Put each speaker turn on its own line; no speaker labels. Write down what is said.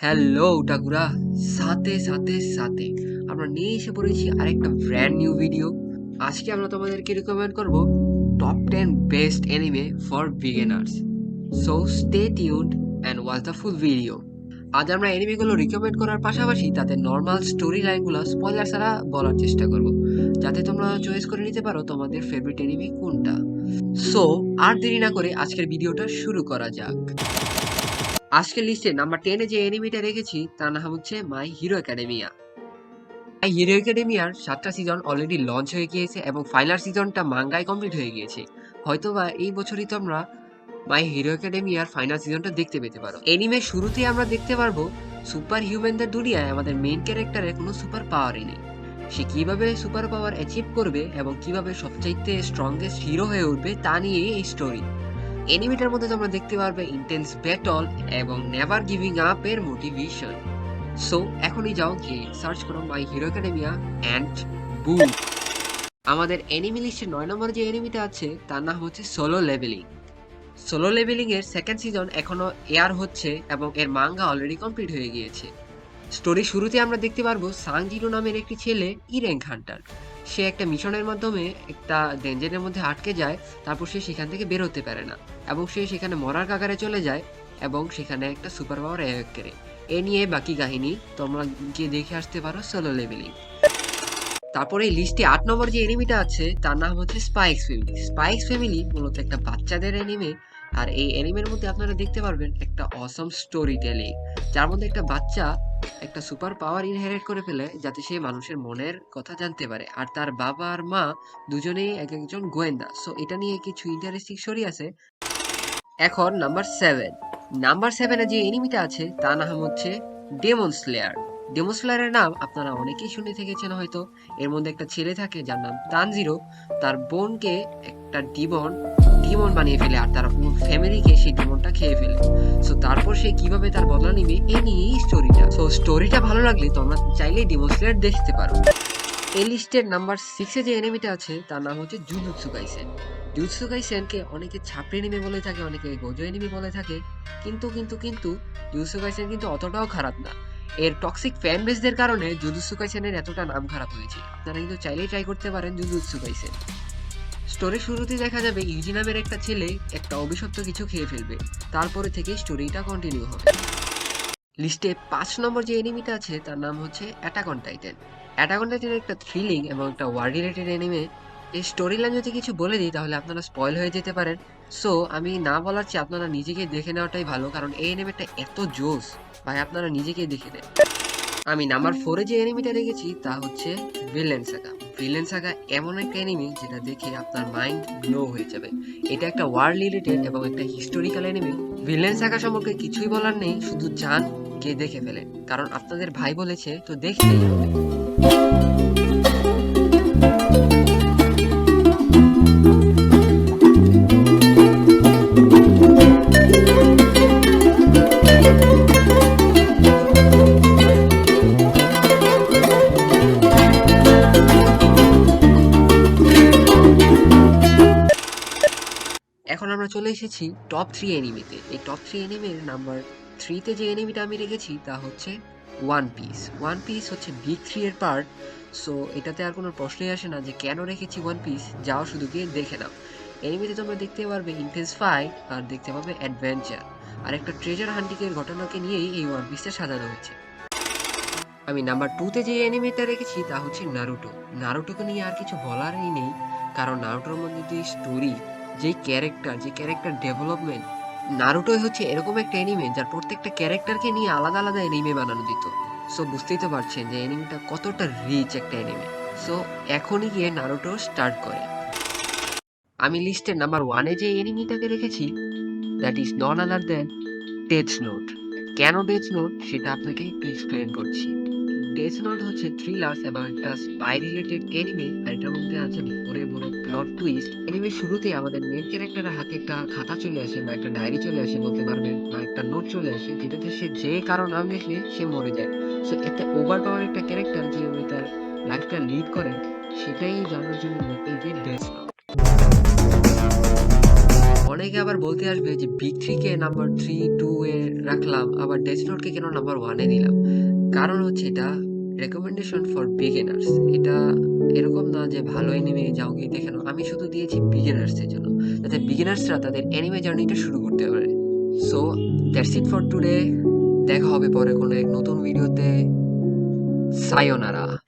Hello ওটাকুরা, সাথে সাথে সাথে আমরা নিয়ে এসে পড়েছি আরেকটা ব্র্যান্ড নিউ ভিডিও। আজকে আমরা তোমাদেরকে রিকমেন্ড করব top 10 best anime for beginners. So stay tuned and watch the full video. আজ আমরা এনিমেগুলো রিকমেন্ড করার পাশাপাশি তাদের নর্মাল স্টোরি লাইনগুলো স্পয়লার ছাড়া বলার চেষ্টা করব, যাতে তোমরা চয়েস করে নিতে পারো তোমাদের ফেভারিট এনিমে কোনটা। সো আর দেরি না করে আজকের ভিডিওটা শুরু করা যাক। আজকের লিস্টে নাম্বার 10-এ যে এনিমেটা রেখেছি তার নাম হচ্ছে মাই হিরো একাডেমিয়া। মাই হিরো একাডেমিয়ার 7টা সিজন অলরেডি লঞ্চ হয়ে গিয়েছে এবং ফাইনাল সিজনটা মাঙ্গায় কমপ্লিট হয়ে গিয়েছে। হয়তোবা এই বছরই তোমরা মাই হিরো একাডেমিয়ার ফাইনাল সিজনটা দেখতে পেতে পারো। এনিমে শুরুতেই আমরা দেখতে পারবো সুপার হিউম্যানদের দুনিয়ায় আমাদের মেইন ক্যারেক্টারের কোনো সুপার পাওয়ারই নেই। সে কিভাবে সুপার পাওয়ার অ্যাচিভ করবে এবং কিভাবে সবচাইতে স্ট্রংগেস্ট হিরো হয়ে উঠবে তা নিয়েই এই স্টোরি। এনিমেটার মধ্যে তোমরা দেখতে পারবে ইন্টেন্স ব্যাটল এবং নেভার গিভিং আপ এর মোটিভেশন। সো এখনই যাও গিয়ে সার্চ করো মাই হিরো একাডেমিয়া অ্যান্ড বুম। আমাদের এনিমি লিস্টে 9 নম্বর যে এনিমিটা আছে তার নাম হচ্ছে সোলো লেভেলিং। সোলো লেভেলিং এর সেকেন্ড সিজন এখনো এয়ার হচ্ছে এবং এর মাঙ্গা অলরেডি কমপ্লিট হয়ে গিয়েছে। স্টোরি শুরুতে আমরা দেখতে পারবো সাংজিরো নামের একটি ছেলে ইরেঙ্ক হান্টার। সে একটা মিশনের মাধ্যমে একটা ডেঞ্জারের মধ্যে আটকে যায়, তারপর সে সেখান থেকে বের হতে পারে না এবং সে সেখানে মরার কাগারে চলে যায় এবং সেখানে একটা সুপার পাওয়ার অ্যাওয়েক করে। এ নিয়ে বাকি কাহিনী তোমরা গিয়ে দেখে আসতে পারো সোলো লেভেলিং। তারপরে এই লিস্টে 8 নম্বর যে এনিমিটা আছে তার নাম হচ্ছে স্পাইক্স ফ্যামিলি। স্পাইক্স ফ্যামিলি মূলত একটা বাচ্চাদের এনিমে, আর এই এনিমের মধ্যে আপনারা দেখতে পারবেন একটা অসম স্টোরি টেলিং, যার মধ্যে একটা বাচ্চা একটা সুপার পাওয়ার ইনহেরিট করে ফেলে যাতে সে মানুষের মনের কথা জানতে পারে, আর তার বাবা আর মা দুজনেই এক একজন গোয়েন্দা। সো এটা নিয়ে কিছু ইন্টারেস্টিং স্টোরি আছে। এখন নাম্বার 7 যে এনিমিটা আছে তার নাম হচ্ছে ডেমন স্লেয়ার। ডেমন স্লেয়ারের নাম আপনারা অনেকেই শুনে থেকেছেন হয়তো। এর মধ্যে একটা ছেলে থাকে যার নাম তানজিরো। তার বোনকে একটা ডিমন বানিয়ে ফেলে আর তার ফ্যামিলিকে সেই ডিমনটা খেয়ে ফেলে। সো তারপর সে কিভাবে তার বদলা নিবে এই নিয়েই স্টোরিটা। সো স্টোরিটা ভালো লাগলে তোমরা চাইলেই ডেমন স্লেয়ার দেখতে পারো। এই লিস্টের নাম্বার 6-এ যে এনিমিটা আছে তার নাম হচ্ছে জুজুৎসু কাইসেন। জুজুৎসু কাইসেনকে অনেকে ছাপড়ি এনিমে বলে থাকে, অনেকে গোজো এনিমে বলে থাকে, কিন্তু জুজুৎসু কাইসেন কিন্তু অতটাও খারাপ না। এর টক্সিক ফ্যান বেসদের কারণে জুজুৎসু কাইসেনের এতটা নাম খারাপ হয়েছে। আপনারা কিন্তু চাইলেই ট্রাই করতে পারেন জুজুৎসু কাইসেন। স্টোরি শুরুতে দেখা যাবে ইউজি নামের একটা ছেলে একটা অভিশপ্ত কিছু খেয়ে ফেলবে, তারপরে থেকে স্টোরিটা কন্টিনিউ হবে। লিস্টে 5 নম্বর যে এনিমিটা আছে তার নাম হচ্ছে attack on Titan. Attack on Titan একটা থ্রিলিং এবং একটা ওয়ার রিলেটেড এনিমে। এই স্টোরি লাইন যদি কিছু বলে দিই তাহলে আপনারা স্পয়েল হয়ে যেতে পারেন। সো আমি না বলার চেয়ে আপনারা নিজেকে দেখে নেওয়াটাই ভালো, কারণ এই এনিমেটা এত জোস ভাই, আপনারা নিজেকেই দেখে নেন। আমি নাম্বার 4-এ যে এনিমিটা রেখেছি তা হচ্ছে ভিলেন সাগা। ভিলেন সাগা এমন একটা এনিমি যেটা দেখে আপনার মাইন্ড গ্লো হয়ে যাবে। এটা একটা ওয়ার রিলেটেড এবং একটা হিস্টোরিক্যাল এনিমি। ভিলেন সাগা সম্পর্কে কিছুই বলার নেই, শুধু যান কে দেখে ফেলেন, কারণ আপনাদের ভাই বলেছে তো দেখতেই হবে। এখন আমরা চলে এসেছি টপ 3 এনিমিতে। এই টপ 3 এনিমির নাম্বার 3-তে যে এনিমিটা আমি রেখেছি তা হচ্ছে ওয়ান পিস। ওয়ান পিস হচ্ছে বিগ 3 এর পার্ট। সো এটাতে আর কোনো প্রশ্নই আসে না যে কেন রেখেছি ওয়ান পিস, যাও শুধু গিয়ে দেখে নাও। এনিমিতে তোমরা দেখতে পারবে ইন্টেন্স ফাইট আর দেখতে পাবে অ্যাডভেঞ্চার আর একটা ট্রেজার হান্টিংয়ের ঘটনাকে নিয়েই এই ওয়ান পিসটা সাজানো হয়েছে। আমি নাম্বার 2-তে যে এনিমেটা রেখেছি তা হচ্ছে নারুটো। নারুটোকে নিয়ে আর কিছু বলারই নেই, কারণ নারুটোর মধ্যে যে স্টোরি, যে ক্যারেক্টার ডেভেলপমেন্ট, নারুটোই হচ্ছে এরকম একটা এনিমে যার প্রত্যেকটা ক্যারেক্টারকে নিয়ে আলাদা আলাদা এনিমে বানানো দিত। সো বুঝতেই তো পারছেন যে এনিমেটা কতটা রিচ একটা এনিমে। সো এখনই গিয়ে নারুটো স্টার্ট করে। আমি লিস্টের নাম্বার 1-এ যে এনিমিটাকে রেখেছি that is none other than death note. কেন ডেথ নোট সেটা আপনাকে একটু এক্সপ্লেন করছি। ডেথ নোট হচ্ছে থ্রিলার্স এবং একটা স্পাই রিলেটেড এনিমে, আর এটার মধ্যে আছে ভরে ভরে প্লট টুইস্ট। এনিমের শুরুতেই আমাদের মেন ক্যারেক্টারের হাতে একটা খাতা চলে আসে বা একটা ডায়েরি চলে আসে বলতে পারবেন, বা একটা নোট চলে আসে যেটাতে সে যে কারো নাম লিখলে সে মরে যায়। সো একটা ওভার পাওয়ার একটা ক্যারেক্টার যেভাবে তার লাইফটা লিড করে সেটাই জানার জন্য এই যে ডেথ নোট। অনেকে আবার বলতে আসবে যে বিগ থ্রিকে নাম্বার 3, 2 এ রাখলাম, আবার ডেথ নোটকে কেন নাম্বার 1 এ দিলাম। কারণ হচ্ছে এটা রেকমেন্ডেশন ফর বিগিনার্স। এটা এরকম না যে ভালো এনিমে যাও গিয়ে দেখে নাও। আমি শুধু দিয়েছি বিগিনার্সদের জন্য, যাতে বিগিনার্সরা তাদের এনিমে জার্নিটা শুরু করতে পারে। So that's it for today. দেখা হবে পরে কোনো এক নতুন ভিডিওতে। সায়োনারা।